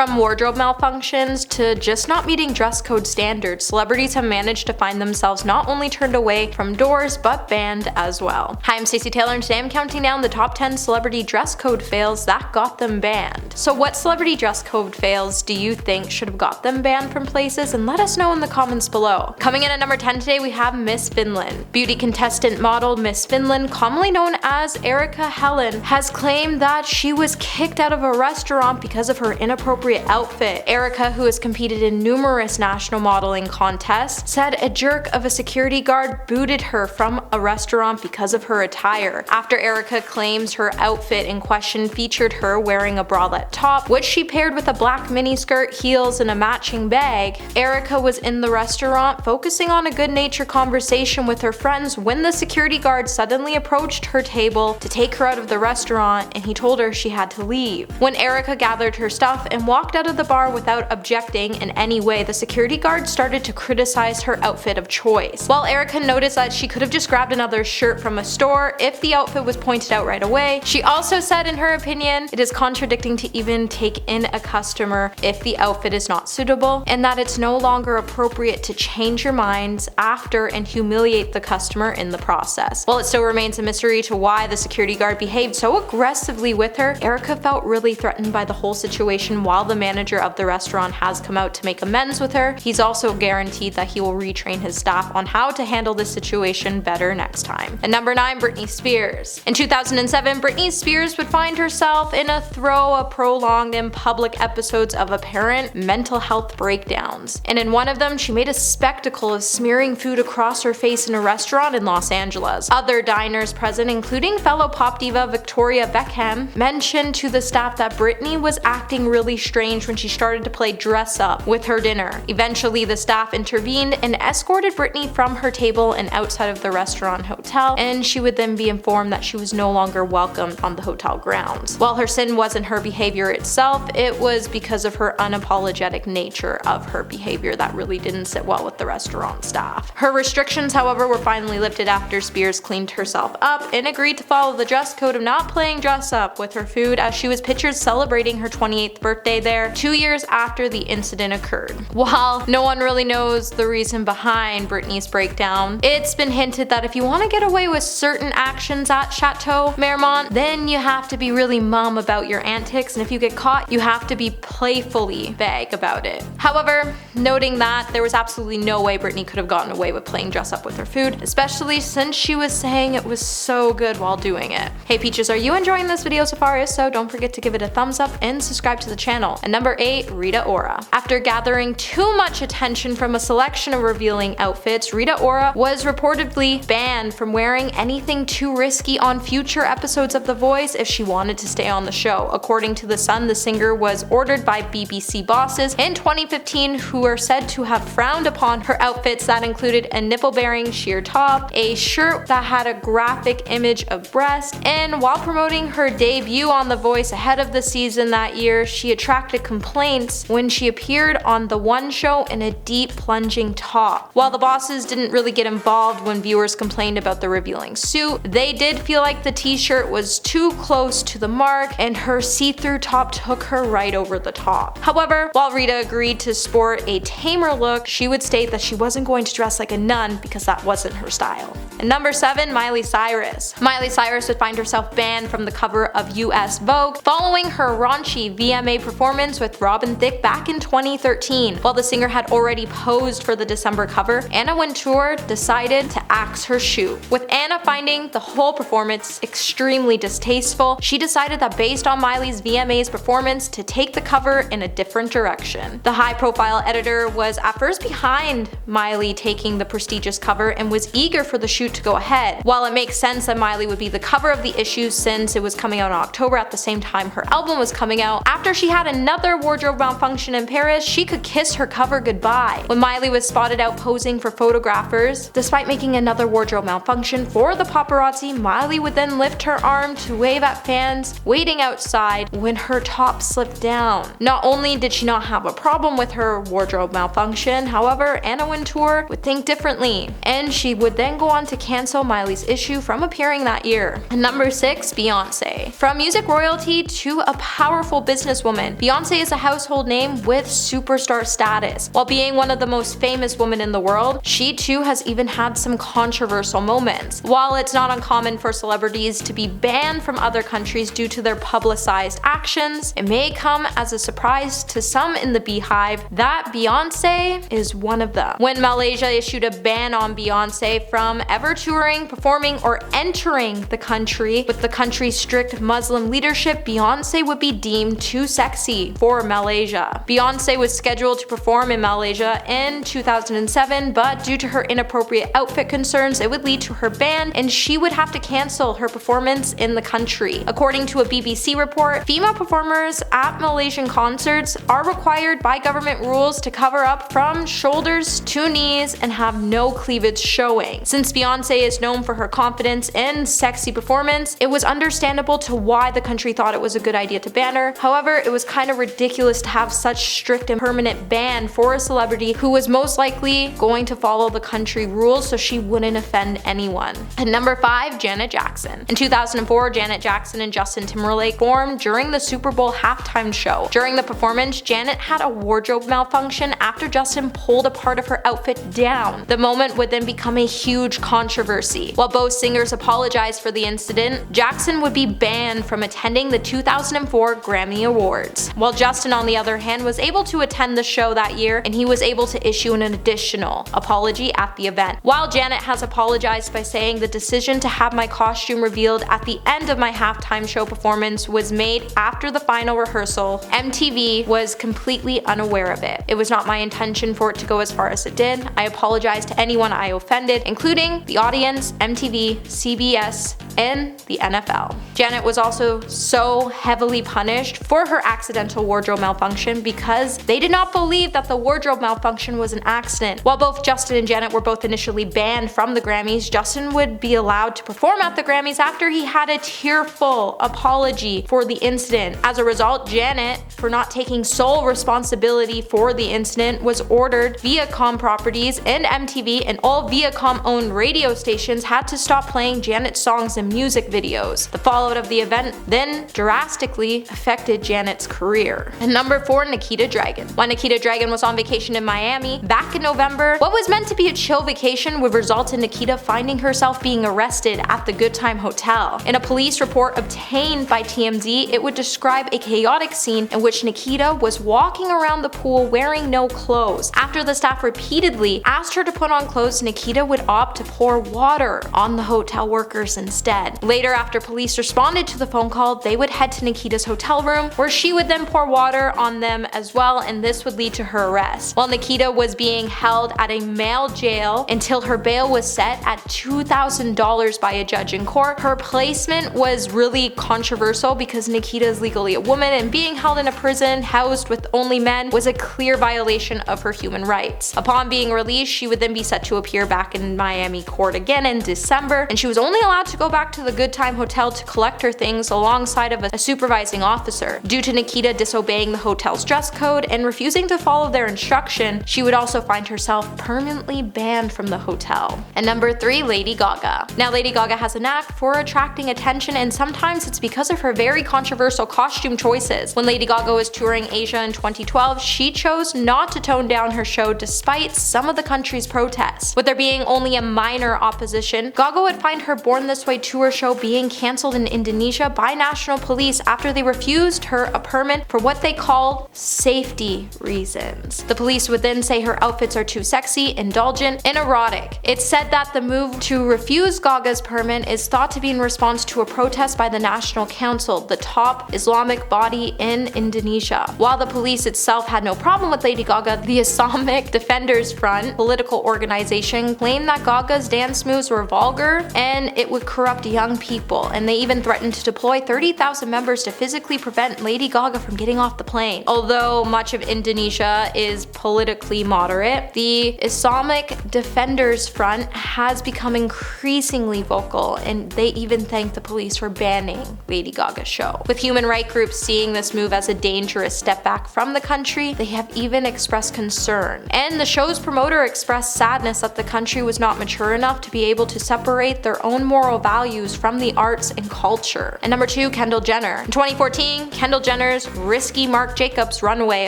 From wardrobe malfunctions to just not meeting dress code standards, celebrities have managed to find themselves not only turned away from doors, but banned as well. Hi, I'm Stacey Taylor and today I'm counting down the top 10 celebrity dress code fails that got them banned. So what celebrity dress code fails do you think should have got them banned from places? And let us know in the comments below. Coming in at number 10 today we have Miss Finland. Beauty contestant model Miss Finland, commonly known as Erica Helen, has claimed that she was kicked out of a restaurant because of her inappropriate outfit. Erica, who has competed in numerous national modeling contests, said a jerk of a security guard booted her from a restaurant because of her attire. After Erica claims her outfit in question featured her wearing a bralette top, which she paired with a black miniskirt, heels, and a matching bag, Erica was in the restaurant focusing on a good-natured conversation with her friends when the security guard suddenly approached her table to take her out of the restaurant, and he told her she had to leave. When Erica gathered her stuff and walked out of the bar without objecting in any way, the security guard started to criticize her outfit of choice. While Erica noticed that she could have just grabbed another shirt from a store if the outfit was pointed out right away, she also said in her opinion, it is contradicting to even take in a customer if the outfit is not suitable, and that it's no longer appropriate to change your minds after and humiliate the customer in the process. While it still remains a mystery to why the security guard behaved so aggressively with her, Erica felt really threatened by the whole situation. While the manager of the restaurant has come out to make amends with her, he's also guaranteed that he will retrain his staff on how to handle this situation better next time. And number 9, Britney Spears. In 2007, Britney Spears would find herself in a throw of prolonged and public episodes of apparent mental health breakdowns. And in one of them, she made a spectacle of smearing food across her face in a restaurant in Los Angeles. Other diners present, including fellow pop diva Victoria Beckham, mentioned to the staff that Britney was acting really strange when she started to play dress up with her dinner. Eventually, the staff intervened and escorted Britney from her table and outside of the restaurant hotel, and she would then be informed that she was no longer welcome on the hotel grounds. While her sin wasn't her behavior itself, it was because of her unapologetic nature of her behavior that really didn't sit well with the restaurant staff. Her restrictions, however, were finally lifted after Spears cleaned herself up and agreed to follow the dress code of not playing dress up with her food, as she was pictured celebrating her 28th birthday there 2 years after the incident occurred. While no one really knows the reason behind Britney's breakdown, it's been hinted that if you want to get away with certain actions at Chateau Marmont, then you have to be really mum about your antics, and if you get caught, you have to be playfully vague about it. However, noting that there was absolutely no way Britney could have gotten away with playing dress up with her food, especially since she was saying it was so good while doing it. Hey Peaches, are you enjoying this video so far? If so, don't forget to give it a thumbs up and subscribe to the channel. And number 8, Rita Ora. After gathering too much attention from a selection of revealing outfits, Rita Ora was reportedly banned from wearing anything too risky on future episodes of The Voice if she wanted to stay on the show. According to The Sun, the singer was ordered by BBC bosses in 2015 who are said to have frowned upon her outfits that included a nipple-bearing sheer top, a shirt that had a graphic image of breast, and while promoting her debut on The Voice ahead of the season that year, she attracted complaints when she appeared on the One Show in a deep plunging top. While the bosses didn't really get involved when viewers complained about the revealing suit, they did feel like the t-shirt was too close to the mark and her see-through top took her right over the top. However, while Rita agreed to sport a tamer look, she would state that she wasn't going to dress like a nun because that wasn't her style. And number 7, Miley Cyrus. Miley Cyrus would find herself banned from the cover of US Vogue following her raunchy VMA performance with Robin Thicke back in 2013. While the singer had already posed for the December cover, Anna Wintour decided to axe her shoot. With Anna finding the whole performance extremely distasteful, she decided that based on Miley's VMA's performance to take the cover in a different direction. The high-profile editor was at first behind Miley taking the prestigious cover and was eager for the shoot to go ahead. While it makes sense that Miley would be the cover of the issue since it was coming out in October at the same time her album was coming out, after she had another wardrobe malfunction in Paris, she could kiss her cover goodbye. When Miley was spotted out posing for photographers, despite making a another wardrobe malfunction for the paparazzi, Miley would then lift her arm to wave at fans waiting outside when her top slipped down. Not only did she not have a problem with her wardrobe malfunction, however, Anna Wintour would think differently, and she would then go on to cancel Miley's issue from appearing that year. And number 6, Beyonce. From music royalty to a powerful businesswoman, Beyonce is a household name with superstar status. While being one of the most famous women in the world, she too has even had some controversial moments. While it's not uncommon for celebrities to be banned from other countries due to their publicized actions, it may come as a surprise to some in the Beehive that Beyonce is one of them. When Malaysia issued a ban on Beyonce from ever touring, performing, or entering the country with the country's strict Muslim leadership, Beyonce would be deemed too sexy for Malaysia. Beyonce was scheduled to perform in Malaysia in 2007, but due to her inappropriate outfit concerns, it would lead to her ban and she would have to cancel her performance in the country. According to a BBC report, female performers at Malaysian concerts are required by government rules to cover up from shoulders to knees and have no cleavage showing. Since Beyonce is known for her confidence and sexy performance, it was understandable to why the country thought it was a good idea to ban her. However, it was kind of ridiculous to have such strict and permanent ban for a celebrity who was most likely going to follow the country rules so she wouldn't offend anyone. And number 5, Janet Jackson. In 2004, Janet Jackson and Justin Timberlake formed during the Super Bowl halftime show. During the performance, Janet had a wardrobe malfunction after Justin pulled a part of her outfit down. The moment would then become a huge controversy. While both singers apologized for the incident, Jackson would be banned from attending the 2004 Grammy Awards. While Justin, on the other hand, was able to attend the show that year and he was able to issue an additional apology at the event. While Janet has apologized by saying the decision to have my costume revealed at the end of my halftime show performance was made after the final rehearsal, MTV was completely unaware of it. It was not my intention for it to go as far as it did. I apologize to anyone I offended, including the audience, MTV, CBS, and the NFL. Janet was also so heavily punished for her accidental wardrobe malfunction because they did not believe that the wardrobe malfunction was an accident. While both Justin and Janet were both initially banned from the Grammys, Justin would be allowed to perform at the Grammys after he had a tearful apology for the incident. As a result, Janet, for not taking sole responsibility for the incident, was ordered Viacom properties and MTV and all Viacom-owned radio stations had to stop playing Janet's songs and music videos. The fallout of the event then drastically affected Janet's career. And number 4, Nikita Dragun. While Nikita Dragun was on vacation in Miami back in November, what was meant to be a chill vacation would result in Nikita finding herself being arrested at the Good Time Hotel. In a police report obtained by TMZ, it would describe a chaotic scene in which Nikita was walking around the pool wearing no clothes. After the staff repeatedly asked her to put on clothes, Nikita would opt to pour water on the hotel workers instead. Later, after police responded to the phone call, they would head to Nikita's hotel room where she would then pour water on them as well, and this would lead to her arrest. While Nikita was being held at a male jail until her bail was set at $2,000 by a judge in court, her placement was really controversial because Nikita is legally a woman and being held in a prison housed with only men was a clear violation of her human rights. Upon being released, she would then be set to appear back in Miami court again in December, and she was only allowed to go back to the Good Time Hotel to collect her things alongside of a supervising officer. Due to Nikita disobeying the hotel's dress code and refusing to follow their instruction, she would also find herself permanently banned from the hotel. And number 3, Lady Gaga. Now, Lady Gaga has a knack for attracting attention, and sometimes it's because of her very controversial costume choices. When Lady Gaga was touring Asia in 2012, she chose not to tone down her show despite some of the country's protests. With there being only a minor opposition, Gaga would find her Born This Way tour show being cancelled in Indonesia by national police after they refused her a permit for what they called safety reasons. The police would then say her outfits are too sexy, indulgent, and erotic. It's said that the move to refuse Gaga's permit is thought to be in response to a protest by the National Council, the top Islamic body in Indonesia. While the police itself had no problem with Lady Gaga, the Islamic Defenders Front political organization claimed that Gaga's dance moves were vulgar and it would corrupt young people, and they even threatened to deploy 30,000 members to physically prevent Lady Gaga from getting off the plane. Although much of Indonesia is politically moderate, the Islamic Defenders Front front has become increasingly vocal, and they even thanked the police for banning Lady Gaga's show. With human rights groups seeing this move as a dangerous step back from the country, they have even expressed concern. And the show's promoter expressed sadness that the country was not mature enough to be able to separate their own moral values from the arts and culture. And number 2, Kendall Jenner. In 2014, Kendall Jenner's risky Marc Jacobs runway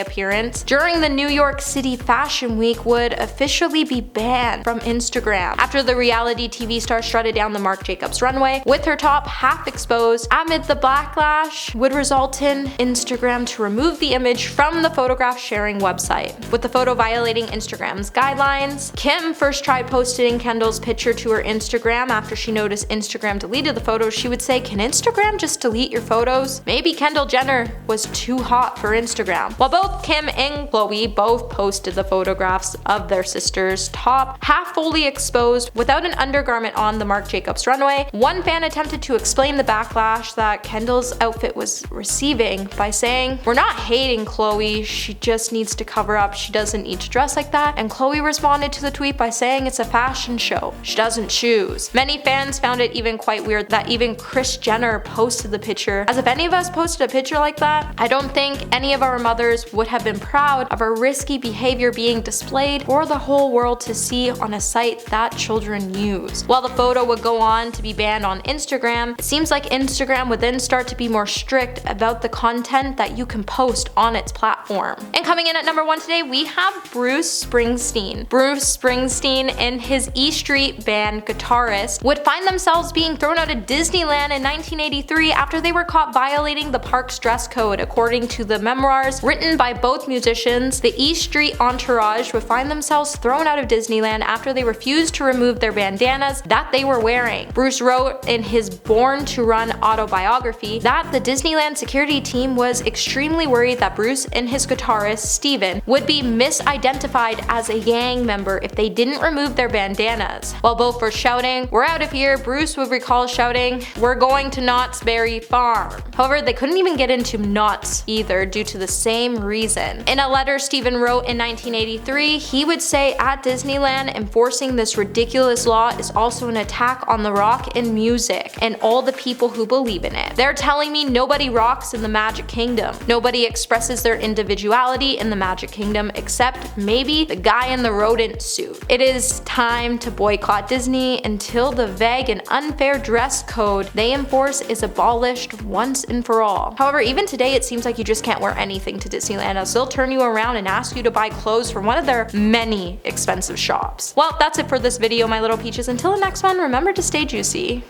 appearance during the New York City Fashion Week would officially be banned from Instagram after the reality TV star strutted down the Marc Jacobs runway with her top half exposed. Amid the backlash would result in Instagram to remove the image from the photograph sharing website. With the photo violating Instagram's guidelines, Kim first tried posting Kendall's picture to her Instagram after she noticed Instagram deleted the photos. She would say, "Can Instagram just delete your photos?" Maybe Kendall Jenner was too hot for Instagram. While both Kim and Khloe both posted the photographs of their sister's top half fully exposed without an undergarment on the Marc Jacobs runway, one fan attempted to explain the backlash that Kendall's outfit was receiving by saying, "We're not hating Khloe, she just needs to cover up, she doesn't need to dress like that." And Khloe responded to the tweet by saying it's a fashion show, she doesn't choose. Many fans found it even quite weird that even Kris Jenner posted the picture. As if any of us posted a picture like that, I don't think any of our mothers would have been proud of our risky behavior being displayed for the whole world to see on a site that children use. While the photo would go on to be banned on Instagram, it seems like Instagram would then start to be more strict about the content that you can post on its platform. And coming in at number 1 today, we have Bruce Springsteen. Bruce Springsteen and his E Street Band guitarist would find themselves being thrown out of Disneyland in 1983 after they were caught violating the park's dress code. According to the memoirs written by both musicians, the E Street entourage would find themselves thrown out of Disneyland after they refused to remove their bandanas that they were wearing. Bruce wrote in his Born to Run autobiography that the Disneyland security team was extremely worried that Bruce and his guitarist, Steven, would be misidentified as a gang member if they didn't remove their bandanas. While both were shouting, "We're out of here," Bruce would recall shouting, "We're going to Knott's Berry Farm." However, they couldn't even get into Knott's either due to the same reason. In a letter Steven wrote in 1983, he would say, "At Disneyland, enforcing this ridiculous law is also an attack on the rock and music and all the people who believe in it. They're telling me nobody rocks in the Magic Kingdom. Nobody expresses their individuality in the Magic Kingdom except maybe the guy in the rodent suit. It is time to boycott Disney until the vague and unfair dress code they enforce is abolished once and for all." However, even today it seems like you just can't wear anything to Disneyland, as they'll turn you around and ask you to buy clothes from one of their many expensive shops. Well, that's it for this video, my little peaches. Until the next one, remember to stay juicy.